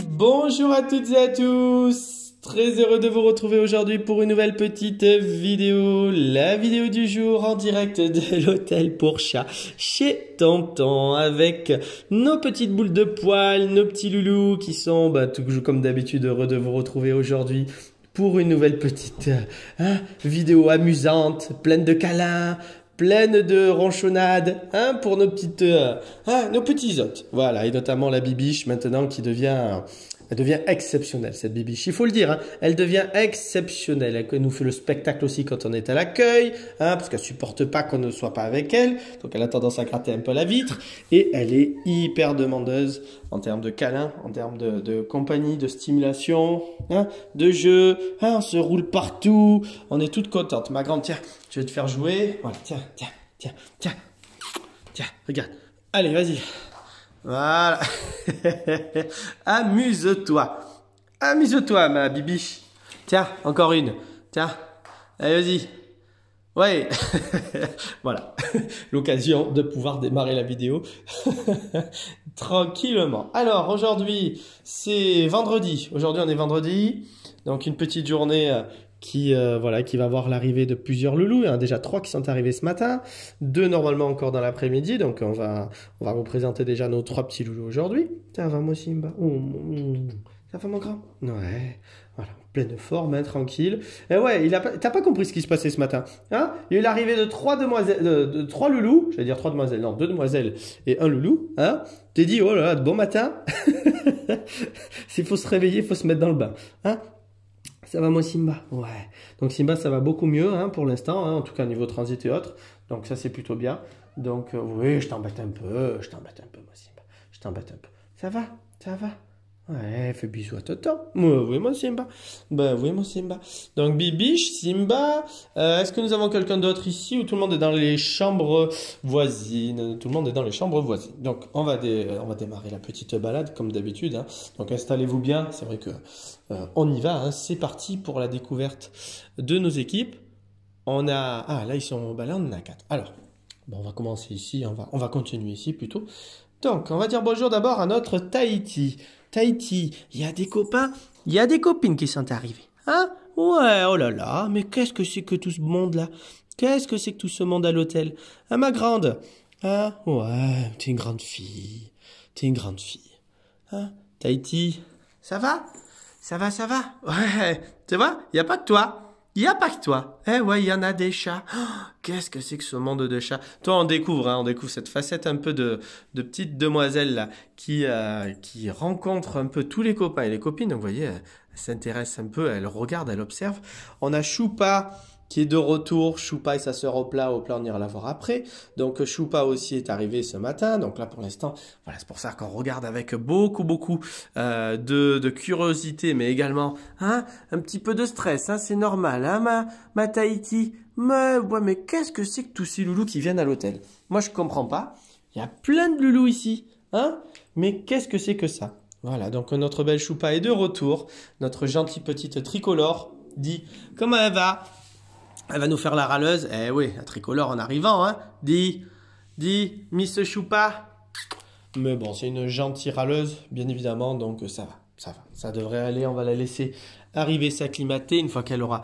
Bonjour à toutes et à tous, très heureux de vous retrouver aujourd'hui pour une nouvelle petite vidéo, la vidéo du jour en direct de l'hôtel pour chat chez Tonton avec nos petites boules de poils, nos petits loulous qui sont toujours comme d'habitude heureux de vous retrouver aujourd'hui pour une nouvelle petite vidéo amusante, pleine de câlins, pleine de ronchonnades, pour nos petits hôtes. Voilà, et notamment la bibiche maintenant qui devient exceptionnelle, cette bibiche. Il faut le dire, elle devient exceptionnelle. Elle nous fait le spectacle aussi quand on est à l'accueil, parce qu'elle supporte pas qu'on ne soit pas avec elle. Donc elle a tendance à gratter un peu la vitre. Et elle est hyper demandeuse en termes de câlins, en termes de compagnie, de stimulation, de jeu. On se roule partout. On est toutes contentes. Ma grande, tiens, je vais te faire jouer. Voilà, tiens, regarde. Allez, vas-y. Voilà. Amuse-toi. Amuse-toi, ma bibiche. Tiens, encore une. Tiens. Allez, vas-y. Ouais. Voilà. L'occasion de pouvoir démarrer la vidéo tranquillement. Alors, aujourd'hui, c'est vendredi. Aujourd'hui, on est vendredi. Donc, une petite journée qui va voir l'arrivée de plusieurs loulous. Il y en a déjà 3 qui sont arrivés ce matin, 2 normalement encore dans l'après-midi. Donc on va vous présenter déjà nos 3 petits loulous aujourd'hui. Ça va moi Simba? Ça va mon grand? Ouais, voilà, pleine forme, tranquille. Et ouais, t'as pas compris ce qui se passait ce matin, hein? Il y a eu l'arrivée de 3 demoiselles, de 3 loulous, j'allais dire 3 demoiselles, non, 2 demoiselles et un loulou, hein? T'es dit, oh là là, de bon matin. S'il faut se réveiller, il faut se mettre dans le bain, hein? Ça va moi Simba? Ouais. Donc Simba ça va beaucoup mieux pour l'instant, en tout cas niveau transit et autres. Donc ça c'est plutôt bien. Donc oui, je t'embête un peu moi Simba. Je t'embête un peu. Ça va? Ça va? Ouais, fais bisous à Tonton. Oui mon Simba. Ben oui mon Simba. Donc Bibiche, Simba, est-ce que nous avons quelqu'un d'autre ici ou tout le monde est dans les chambres voisines? Tout le monde est dans les chambres voisines. Donc on va démarrer la petite balade comme d'habitude. Donc installez-vous bien, c'est vrai que on y va, c'est parti pour la découverte de nos équipes. On a... là ils sont... là on en a 4. Alors, on va commencer ici, on va continuer ici plutôt. Donc, on va dire bonjour d'abord à notre Tahiti. Tahiti, il y a des copains, il y a des copines qui sont arrivées. Ouais, oh là là, mais qu'est-ce que c'est que tout ce monde-là? Qu'est-ce que c'est que tout ce monde à l'hôtel? Ma grande. Ouais, t'es une grande fille. T'es une grande fille. Tahiti, ça va? Ça va? Ouais, tu vois, il n'y a pas que toi. Il n'y a pas que toi. Ouais, il y en a des chats. Qu'est-ce que c'est que ce monde de chats? Toi, on découvre cette facette un peu de petite demoiselle là, qui rencontre un peu tous les copains et les copines. Donc, vous voyez, elle s'intéresse un peu, elle regarde, elle observe. On a Choupa qui est de retour. Choupa et sa sœur Opla on ira la voir après. Donc Choupa aussi est arrivé ce matin. Donc là pour l'instant, voilà, c'est pour ça qu'on regarde avec beaucoup de curiosité, mais également un petit peu de stress. C'est normal, ma Tahiti. Mais qu'est-ce que c'est que tous ces loulous qui viennent à l'hôtel? Moi je comprends pas. Il y a plein de loulous ici, mais qu'est-ce que c'est que ça? Voilà, donc notre belle Choupa est de retour. Notre gentille petite tricolore dit comment elle va? Elle va nous faire la râleuse. Oui, la tricolore en arrivant, Dis, Miss Choupa. Mais bon, c'est une gentille râleuse, bien évidemment, donc ça va. Ça devrait aller, on va la laisser arriver, s'acclimater. Une fois qu'elle aura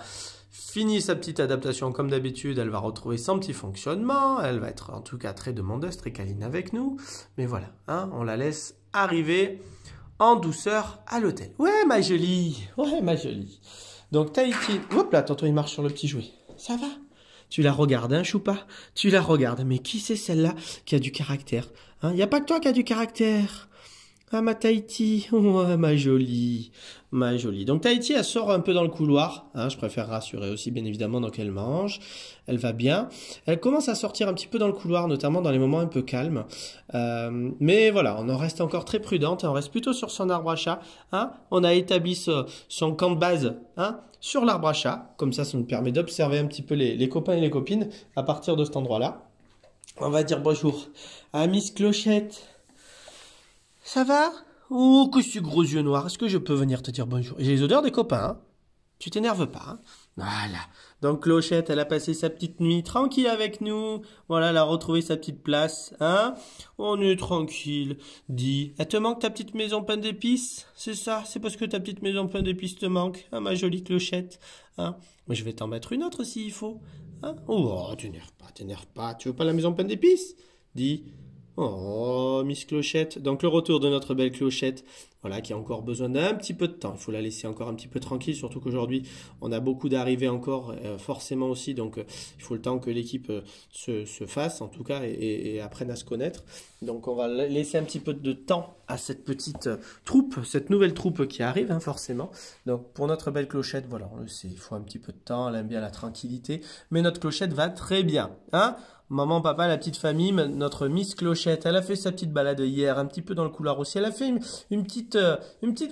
fini sa petite adaptation comme d'habitude, elle va retrouver son petit fonctionnement. Elle va être en tout cas très demandeuse, très câline avec nous. Mais voilà, on la laisse arriver en douceur à l'hôtel. Ouais, ma jolie. Donc Tahiti, hop là, tonton il marche sur le petit jouet. Ça va? Tu la regardes, Choupa? Tu la regardes. Mais qui c'est celle-là qui a du caractère? Y a pas que toi qui a du caractère. Ma Tahiti. Oh, ma jolie. Donc Tahiti, elle sort un peu dans le couloir. Je préfère rassurer aussi, bien évidemment, donc elle mange. Elle va bien. Elle commence à sortir un petit peu dans le couloir, notamment dans les moments un peu calmes. Mais voilà, on en reste encore très prudente. On reste plutôt sur son arbre à chat. On a établi son camp de base, sur l'arbre à chat. Comme ça nous permet d'observer un petit peu les copains et les copines à partir de cet endroit-là. On va dire bonjour à Miss Clochette. Ça va? Oh, que ce gros yeux noirs. Est-ce que je peux venir te dire bonjour? J'ai les odeurs des copains, Tu t'énerves pas, Voilà. Donc Clochette, elle a passé sa petite nuit tranquille avec nous. Voilà, elle a retrouvé sa petite place. Hein? On est tranquille. Dis, elle te manque ta petite maison pleine d'épices? C'est ça? C'est parce que ta petite maison pleine d'épices te manque, hein, ma jolie Clochette? Hein? Mais je vais t'en mettre une autre s'il faut. Hein? Oh, t'énerve pas, t'énerve pas. Tu veux pas la maison pleine d'épices? Dis. Oh, Miss Clochette. Donc le retour de notre belle Clochette, voilà, qui a encore besoin d'un petit peu de temps. Il faut la laisser encore un petit peu tranquille, surtout qu'aujourd'hui, on a beaucoup d'arrivées encore, forcément aussi. Donc il faut le temps que l'équipe se fasse, en tout cas, et apprenne à se connaître. Donc on va laisser un petit peu de temps à cette petite troupe, cette nouvelle troupe qui arrive, hein, forcément. Donc pour notre belle Clochette, voilà, on le sait, il faut un petit peu de temps, elle aime bien la tranquillité. Mais notre Clochette va très bien, hein? Maman, papa, la petite famille, notre Miss Clochette, elle a fait sa petite balade hier, un petit peu dans le couloir aussi. Elle a fait une petite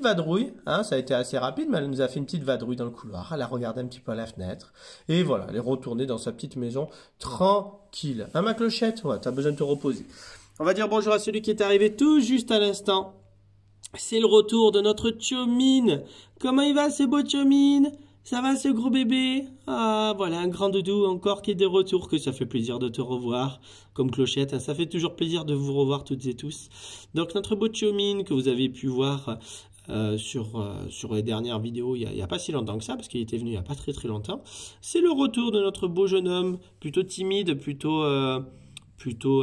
vadrouille, hein, ça a été assez rapide, mais elle nous a fait une petite vadrouille dans le couloir. Elle a regardé un petit peu à la fenêtre. Et voilà, elle est retournée dans sa petite maison tranquille. Hein, ma Clochette? Ouais, t'as besoin de te reposer. On va dire bonjour à celui qui est arrivé tout juste à l'instant. C'est le retour de notre Tchomine. Comment il va, ce beau Tchomine? Ça va ce gros bébé? Ah, voilà, un grand doudou encore qui est de retour, que ça fait plaisir de te revoir, comme Clochette, hein, ça fait toujours plaisir de vous revoir toutes et tous. Donc notre beau Tchomine que vous avez pu voir sur les dernières vidéos il y a pas si longtemps que ça, parce qu'il était venu il n'y a pas très longtemps, c'est le retour de notre beau jeune homme, plutôt timide, plutôt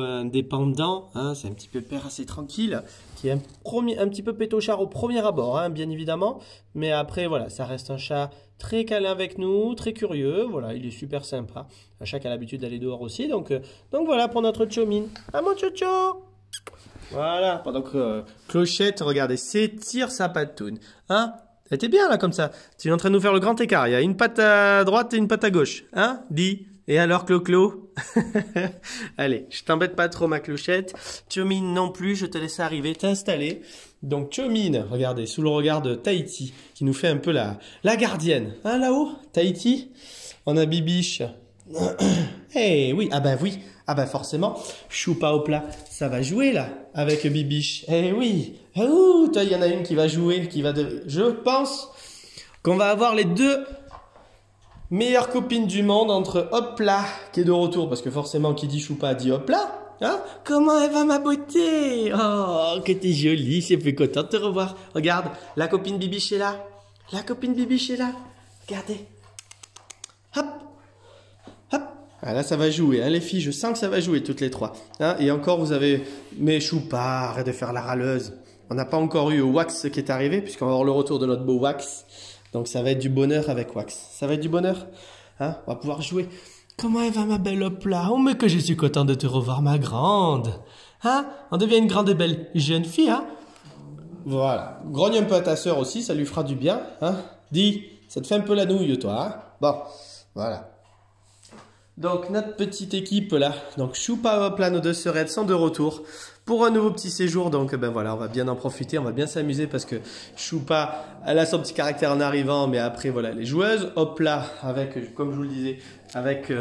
indépendant, hein, c'est un petit peu père assez tranquille, qui est un petit peu pétochard au premier abord, hein, bien évidemment, mais après voilà, ça reste un chat très câlin avec nous, très curieux, voilà, il est super sympa. Un chat qui a l'habitude d'aller dehors aussi, donc voilà pour notre Tchomine. Ah mon Tchocho! Voilà, pendant que Clochette, regardez, s'étire sa patoune, hein? Elle était bien là comme ça, tu es en train de nous faire le grand écart, il y a une patte à droite et une patte à gauche, hein? Dis. Et alors, Clo-Clo? Allez, je t'embête pas trop, ma Clochette. Tchomine non plus, je te laisse arriver, t'installer. Donc, Tchomine, regardez, sous le regard de Tahiti, qui nous fait un peu la gardienne. Hein, là-haut, Tahiti? On a Bibiche. Eh oui, ah bah forcément, Choupa au plat, ça va jouer là, avec Bibiche. Eh oui, ouh, il y en a une qui va jouer, je pense qu'on va avoir les deux meilleure copine du monde entre Hopla, qui est de retour, parce que forcément, qui dit Choupa dit Hopla. Hein? Comment elle va ma beauté? Oh, que t'es jolie, je suis plus contente de te revoir. Regarde, la copine Bibiche est là. La copine Bibiche est là. Regardez. Hop. Hop. Ah, là, ça va jouer, hein, les filles, je sens que ça va jouer toutes les trois. Hein? Et encore, vous avez... Mais Choupa, arrête de faire la râleuse. On n'a pas encore eu Wax qui est arrivé, puisqu'on va avoir le retour de notre beau Wax. Donc ça va être du bonheur avec Wax. Ça va être du bonheur. Hein? On va pouvoir jouer. Comment elle va ma belle Hopla? Oh mais que je suis content de te revoir ma grande. Hein? On devient une grande et belle jeune fille. Hein? Voilà. Grogne un peu à ta sœur aussi, ça lui fera du bien. Hein? Dis, ça te fait un peu la nouille toi. Hein? Bon, voilà. Donc notre petite équipe là, donc Choupa, Hopla, nos deux sœurs sont de retour pour un nouveau petit séjour. Donc ben voilà, on va bien en profiter, on va bien s'amuser parce que Choupa, elle a son petit caractère en arrivant, mais après voilà, les joueuses. Hopla, avec, comme je vous le disais, avec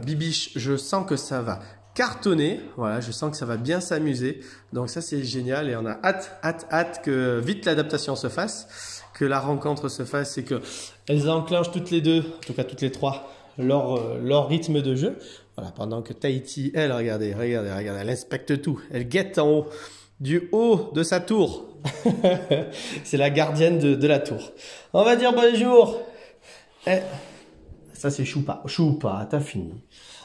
Bibiche, je sens que ça va cartonner. Voilà, je sens que ça va bien s'amuser. Donc ça c'est génial et on a hâte que vite l'adaptation se fasse, que la rencontre se fasse et que elles enclenchent toutes les deux, en tout cas toutes les trois, leur rythme de jeu. Voilà, pendant que Tahiti, elle, regardez, elle inspecte tout. Elle guette en haut, du haut de sa tour. C'est la gardienne de la tour. On va dire bonjour. Ça, c'est Choupa. Choupa, t'as fini.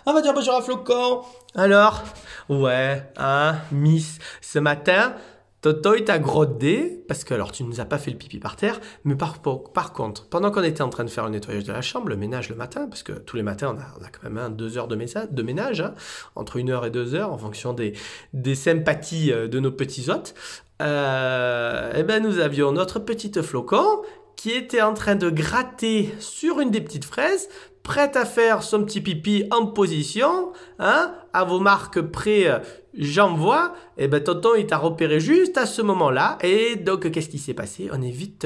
On va dire bonjour à Flocon. Alors, ouais, hein, Miss, ce matin... Toto, il t'a grodé, parce que alors tu nous as pas fait le pipi par terre, mais par contre, pendant qu'on était en train de faire le nettoyage de la chambre, le ménage le matin, parce que tous les matins on a quand même 2 heures de ménage, hein, entre 1 heure et 2 heures, en fonction des sympathies de nos petits hôtes, et ben nous avions notre petite Flocon qui était en train de gratter sur une des petites fraises, prête à faire son petit pipi en position, hein, à vos marques près, j'envoie, et ben tonton il t'a repéré juste à ce moment-là, et donc qu'est-ce qui s'est passé? On est vite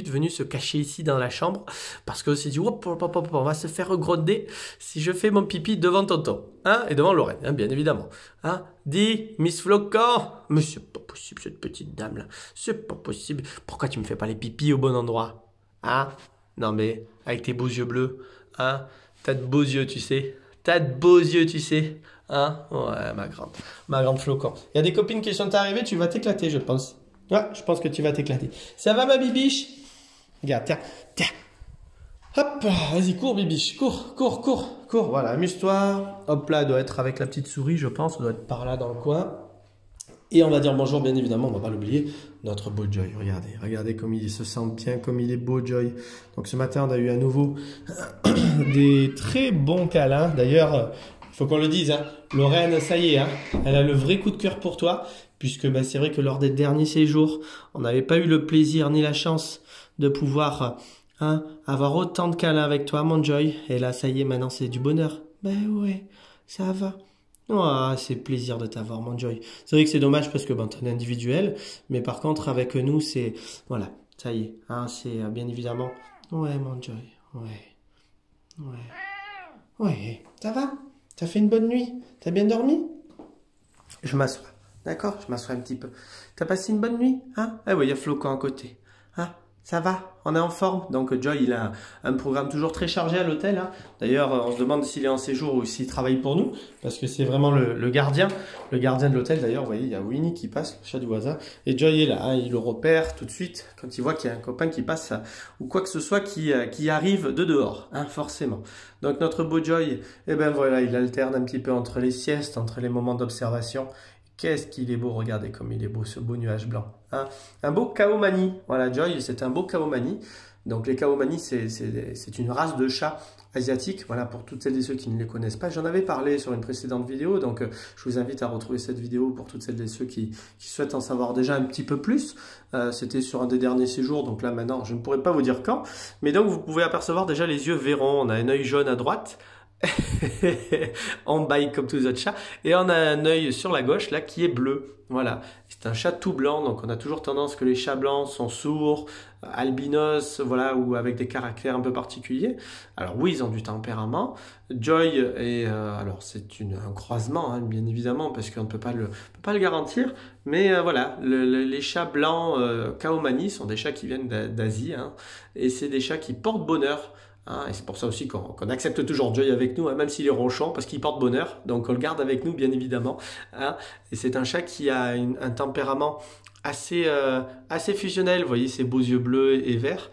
venu se cacher ici dans la chambre, parce qu'on s'est dit, hop, on va se faire gronder si je fais mon pipi devant tonton, hein, et devant Lorraine, hein, bien évidemment, hein. Dis, Miss Flocon, mais c'est pas possible cette petite dame là, c'est pas possible, pourquoi tu me fais pas les pipis au bon endroit, hein? Non mais, avec tes beaux yeux bleus, hein? T'as de beaux yeux, tu sais. T'as de beaux yeux, tu sais. Hein? Ouais, ma grande flocon. Il y a des copines qui sont arrivées, tu vas t'éclater, je pense. Ouais, je pense que tu vas t'éclater. Ça va, ma bibiche? Regarde, tiens, tiens. Hop, vas-y, cours, bibiche. Cours, cours, cours, cours. Voilà, amuse-toi. Hop là, elle doit être avec la petite souris, je pense. Elle doit être par là dans le coin. Et on va dire bonjour, bien évidemment, on va pas l'oublier, notre beau Joy. Regardez, regardez comme il se sent bien, comme il est beau, Joy. Donc ce matin, on a eu à nouveau des très bons câlins. D'ailleurs, il faut qu'on le dise, hein, Lorraine, ça y est, hein, elle a le vrai coup de cœur pour toi, puisque bah, c'est vrai que lors des derniers séjours, on n'avait pas eu le plaisir ni la chance de pouvoir avoir autant de câlins avec toi, mon Joy. Et là, ça y est, maintenant, c'est du bonheur. Ben ouais, ça va. Oh, c'est plaisir de t'avoir, mon Joy. C'est vrai que c'est dommage parce que ben, t'es un individuel, mais par contre, avec nous, c'est... Voilà, ça y est, hein, c'est bien évidemment... Ouais, mon Joy, ouais, ouais, ça va? T'as fait une bonne nuit? T'as bien dormi? Je m'assois, d'accord? Je m'assois un petit peu. T'as passé une bonne nuit? Hein? Ah oui, il y a Flocon à côté. Hein? Ça va? On est en forme? Donc Joy, il a un programme toujours très chargé à l'hôtel. Hein. D'ailleurs, on se demande s'il est en séjour ou s'il travaille pour nous, parce que c'est vraiment le gardien de l'hôtel. D'ailleurs, vous voyez, il y a Winnie qui passe, le chat du voisin, et Joy est là. Hein, il le repère tout de suite quand il voit qu'il y a un copain qui passe ou quoi que ce soit qui arrive de dehors, hein, forcément. Donc notre beau Joy, eh ben voilà, il alterne un petit peu entre les siestes, entre les moments d'observation. Qu'est-ce qu'il est beau, regardez comme il est beau, ce beau nuage blanc. Hein. Un beau Kaomani. Voilà, Joy, c'est un beau Kaomani. Donc les Kaomani, c'est une race de chats asiatiques. Voilà, pour toutes celles et ceux qui ne les connaissent pas. J'en avais parlé sur une précédente vidéo, donc je vous invite à retrouver cette vidéo pour toutes celles et ceux qui souhaitent en savoir déjà un petit peu plus. C'était sur un des derniers séjours, donc là maintenant, je ne pourrais pas vous dire quand. Mais donc vous pouvez apercevoir déjà les yeux verrons. On a un œil jaune à droite. On baille comme tous les autres chats et on a un œil sur la gauche là qui est bleu. Voilà, c'est un chat tout blanc, donc on a toujours tendance que les chats blancs sont sourds, albinos, voilà, ou avec des caractères un peu particuliers. Alors oui, ils ont du tempérament. Joy est, alors c'est un croisement, hein, bien évidemment, parce qu'on ne peut pas le garantir. Mais voilà, les chats blancs Kaomani sont des chats qui viennent d'Asie, hein, et c'est des chats qui portent bonheur. Hein, et c'est pour ça aussi qu'on accepte toujours Joy avec nous, hein, même s'il est ronchon, parce qu'il porte bonheur. Donc on le garde avec nous, bien évidemment. Hein, et c'est un chat qui a un tempérament assez fusionnel. Vous voyez ses beaux yeux bleus et verts.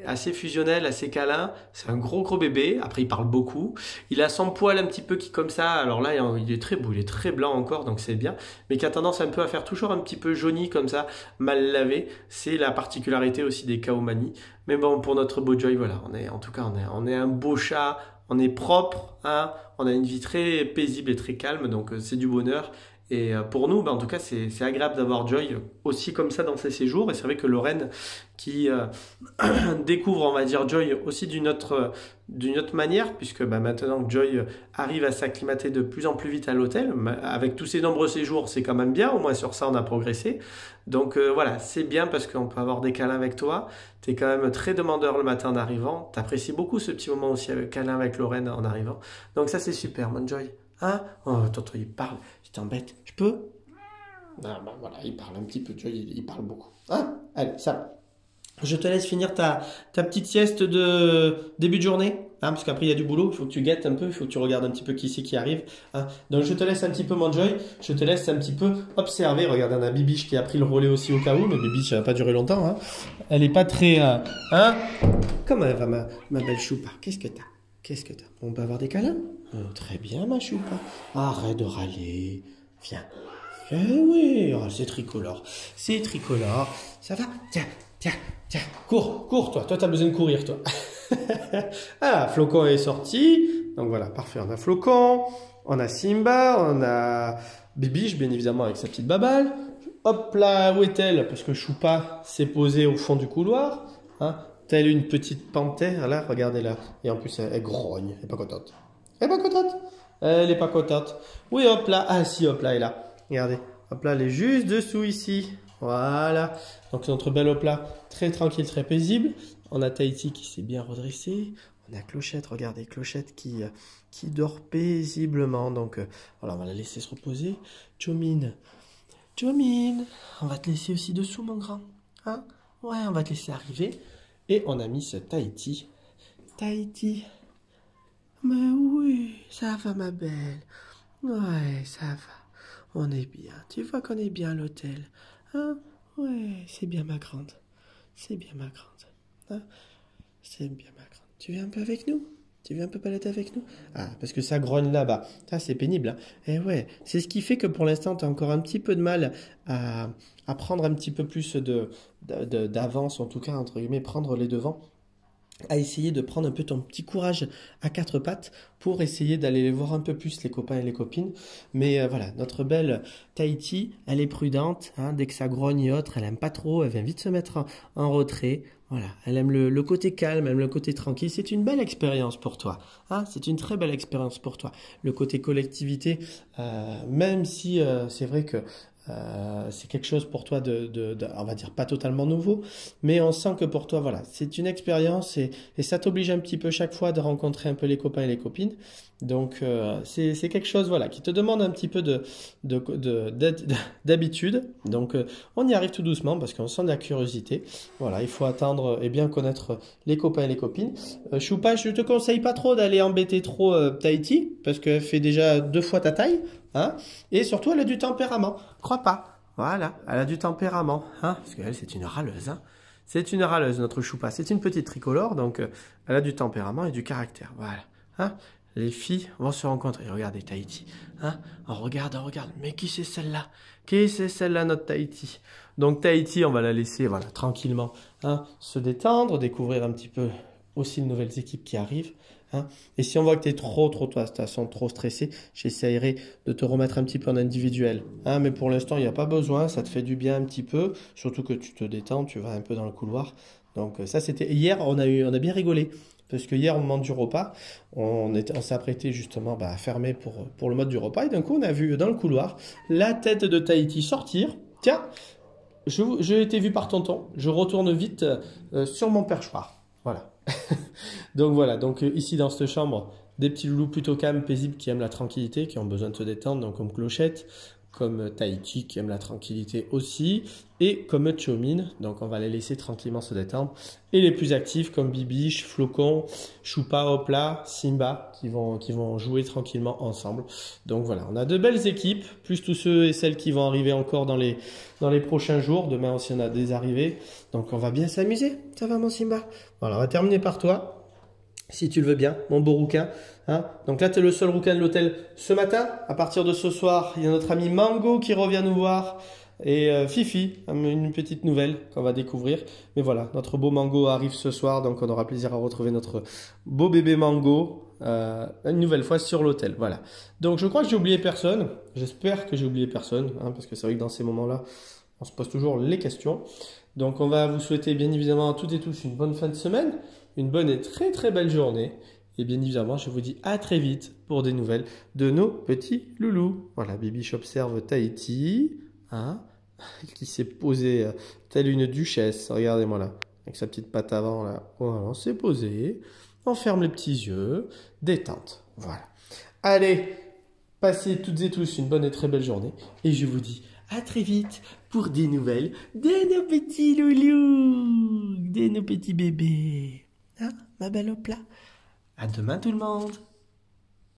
Assez fusionnel, assez câlin. C'est un gros bébé. Après, il parle beaucoup. Il a son poil un petit peu qui comme ça. Alors là, il est très beau, il est très blanc encore, donc c'est bien. Mais qui a tendance un peu à faire toujours un petit peu jauni comme ça, mal lavé. C'est la particularité aussi des Kaomani. Mais bon, pour notre beau Joy, voilà, on est un beau chat. On est propre, hein, on a une vie très paisible et très calme, donc c'est du bonheur. Et pour nous, en tout cas, c'est agréable d'avoir Joy aussi comme ça dans ses séjours. Et c'est vrai que Lorraine, qui découvre, on va dire, Joy aussi d'une autre manière, puisque maintenant que Joy arrive à s'acclimater de plus en plus vite à l'hôtel, avec tous ces nombreux séjours, c'est quand même bien. Au moins sur ça, on a progressé. Donc voilà, c'est bien parce qu'on peut avoir des câlins avec toi. Tu es quand même très demandeur le matin en arrivant. Tu apprécies beaucoup ce petit moment aussi avec câlin avec Lorraine en arrivant. Donc ça, c'est super, mon Joy. Hein? Oh, tonton, il parle. Je t'embête. Je peux? Ah, voilà, il parle un petit peu. Joy, il parle beaucoup. Hein? Allez, ça va. Je te laisse finir ta petite sieste de début de journée, hein, parce qu'après il y a du boulot, il faut que tu guettes un peu, il faut que tu regardes un petit peu qui c'est qui arrive. Hein. Donc je te laisse un petit peu, mon Joy, je te laisse un petit peu observer. Regarde, on a Bibiche qui a pris le relais aussi au cas où, mais Bibiche, ça va pas durer longtemps. Hein. Elle est pas très... hein. Comment elle va, ma belle choupa? Qu'est-ce que t'as? Qu'est-ce que t'as? On peut avoir des câlins? Très bien, ma choupa. Arrête de râler. Viens. Eh oui, oh, c'est tricolore. C'est tricolore. Ça va? Tiens, cours, toi. Toi, t'as besoin de courir, toi. Ah, Flocon est sorti. Donc voilà, parfait. On a Flocon, on a Simba, on a Bibiche, bien évidemment, avec sa petite babale. Hop là, où est-elle? Parce que Choupa s'est posée au fond du couloir. Hein, telle une petite panthère, là, regardez-la. Et en plus, elle grogne. Elle est pas contente. Elle est pas contente. Oui, hop là. Ah si, hop là, elle est là. Regardez. Hop là, elle est juste dessous ici. Voilà. Donc notre belle hop là, très tranquille, très paisible. On a Tahiti qui s'est bien redressé. On a Clochette, regardez, Clochette qui dort paisiblement. Donc voilà, on va la laisser se reposer. Chomine, on va te laisser aussi dessous, mon grand. Hein? Ouais, on va te laisser arriver. Et on a mis ce Tahiti. Tahiti. Mais oui, ça va ma belle. Ouais, ça va. On est bien. Tu vois qu'on est bien à l'hôtel. Hein? Ouais, c'est bien ma grande. C'est bien ma grande. Hein? C'est bien ma grande. Tu viens un peu avec nous? Tu viens un peu balader avec nous? Ah, parce que ça grogne là-bas. Ça, c'est pénible. Hein. Eh ouais, c'est ce qui fait que pour l'instant, tu as encore un petit peu de mal à prendre un petit peu plus d'avance, en tout cas, entre guillemets, prendre les devants, à essayer de prendre un peu ton petit courage à quatre pattes pour essayer d'aller les voir un peu plus, les copains et les copines. Mais voilà, notre belle Tahiti, elle est prudente, hein, dès que ça grogne et autres, elle aime pas trop, elle vient vite se mettre en retrait. Voilà, elle aime le côté calme, elle aime le côté tranquille. C'est une belle expérience pour toi, hein, c'est une très belle expérience pour toi. Le côté collectivité, même si c'est vrai que c'est quelque chose pour toi on va dire pas totalement nouveau, mais on sent que pour toi, voilà, c'est une expérience et ça t'oblige un petit peu chaque fois de rencontrer un peu les copains et les copines. Donc c'est quelque chose, voilà, qui te demande un petit peu d'habitude. Donc on y arrive tout doucement parce qu'on sent de la curiosité. Voilà, il faut attendre et bien connaître les copains et les copines. Choupa, je te conseille pas trop d'aller embêter trop Tahiti parce qu'elle fait déjà 2 fois ta taille. Hein, et surtout, elle a du tempérament. Crois pas. Voilà, elle a du tempérament. Hein, parce qu'elle, c'est une râleuse. Hein. C'est une râleuse, notre choupa. C'est une petite tricolore, donc elle a du tempérament et du caractère. Voilà. Hein, les filles vont se rencontrer. Regardez Tahiti. Hein, on regarde. Mais qui c'est celle-là? Qui c'est celle-là, notre Tahiti? Donc Tahiti, on va la laisser voilà, tranquillement hein, se détendre, découvrir un petit peu aussi de nouvelles équipes qui arrivent. Hein. Et si on voit que tu es trop stressé, j'essaierai de te remettre un petit peu en individuel. Hein. Mais pour l'instant, il n'y a pas besoin, ça te fait du bien un petit peu, surtout que tu te détends, tu vas un peu dans le couloir. Donc ça, c'était hier, on a bien rigolé. Parce que hier, au moment du repas, on s'est apprêté justement à fermer pour le mode du repas. Et d'un coup, on a vu dans le couloir la tête de Tahiti sortir. Tiens, j'ai été vu par tonton, je retourne vite sur mon perchoir. Voilà. Donc voilà, donc ici dans cette chambre, des petits loulous plutôt calmes, paisibles, qui aiment la tranquillité, qui ont besoin de se détendre, donc comme Clochette, comme Tahiti, qui aime la tranquillité aussi, et comme Chomin, donc on va les laisser tranquillement se détendre, et les plus actifs comme Bibiche, Flocon, Choupa, Hopla, Simba, qui vont jouer tranquillement ensemble. Donc voilà, on a de belles équipes, plus tous ceux et celles qui vont arriver encore dans les prochains jours. Demain aussi on a des arrivées, donc on va bien s'amuser. Ça va mon Simba? Voilà, on va terminer par toi. Si tu le veux bien, mon beau rouquin. Hein. Donc là, tu es le seul rouquin de l'hôtel ce matin. À partir de ce soir, il y a notre ami Mango qui revient nous voir. Et Fifi, une petite nouvelle qu'on va découvrir. Mais voilà, notre beau Mango arrive ce soir. Donc on aura plaisir à retrouver notre beau bébé Mango une nouvelle fois sur l'hôtel. Voilà. Donc je crois que j'ai oublié personne. J'espère que j'ai oublié personne. Hein, parce que c'est vrai que dans ces moments-là, on se pose toujours les questions. Donc on va vous souhaiter bien évidemment à toutes et tous une bonne fin de semaine. Une bonne et très très belle journée. Et bien évidemment, je vous dis à très vite pour des nouvelles de nos petits loulous. Voilà, Bibiche observe Tahiti, hein, qui s'est posée telle une duchesse. Regardez-moi là, avec sa petite patte avant là. Voilà, on s'est posé. On ferme les petits yeux. Détente. Voilà. Allez, passez toutes et tous une bonne et très belle journée. Et je vous dis à très vite pour des nouvelles de nos petits loulous, de nos petits bébés. Hein, ma belle Hopla? À demain tout le monde!